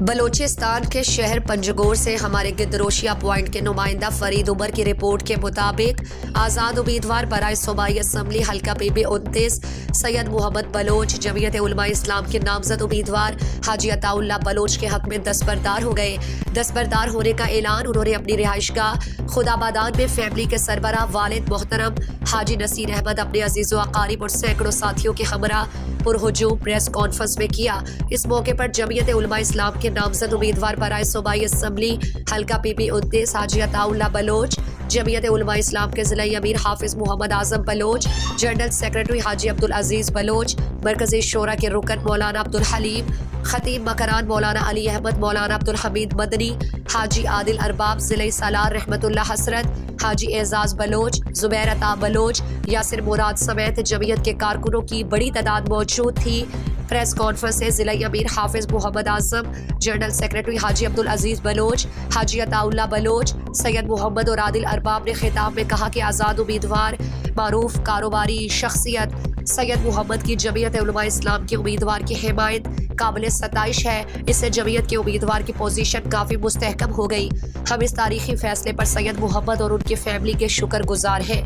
بلوچستان کے شہر پنجگور سے ہمارے گدروشیا پوائنٹ کے نمائندہ فرید عمر کی رپورٹ کے مطابق آزاد امیدوار برائے صوبائی اسمبلی حلقہ پی بی 29 سید محمد بلوچ جمعیت علماء اسلام کے نامزد امیدوار حاجی عطا اللہ بلوچ کے حق میں دستبردار ہو گئے۔ دستبردار ہونے کا اعلان انہوں نے اپنی رہائش گاہ خدابادان میں فیملی کے سربراہ والد محترم حاجی نصیر احمد اپنے عزیز و اقارب اور سینکڑوں ساتھیوں کے ہمراہ پرہجوم پریس کانفرنس میں کیا۔ اس موقع پر جمعیت علماء اسلام کے نامزد امیدوار برائے صوبائی اسمبلی حلقہ پی بی 29 حاجی عطا اللہ بلوچ، جمعیت علماء اسلام کے ضلعی امیر حافظ محمد اعظم بلوچ، جنرل سیکرٹری حاجی عبدالعزیز بلوچ، مرکزی شورا کے رکن مولانا عبدالحلیم، خطیب مکران مولانا علی احمد، مولانا عبدالحمید مدنی، حاجی عادل ارباب، ضلعی سالار رحمت اللہ حسرت، حاجی اعزاز بلوچ، زبیر عطا بلوچ، یاسر مراد سمیت جمعیت کے کارکنوں کی بڑی تعداد موجود تھی۔ پریس کانفرنس سے ضلعی امیر حافظ محمد اعظم، جنرل سیکرٹری حاجی عبدالعزیز بلوچ، حاجی عطا اللہ بلوچ، سید محمد اور عادل ارباب نے خطاب میں کہا کہ آزاد امیدوار معروف کاروباری شخصیت سید محمد کی جمعیت علماء اسلام کے امیدوار کی حمایت قابل ستائش ہے۔ اس سے جمعیت کے امیدوار کی پوزیشن کافی مستحکم ہو گئی۔ ہم اس تاریخی فیصلے پر سید محمد اور ان کی فیملی کے شکر گزار ہیں۔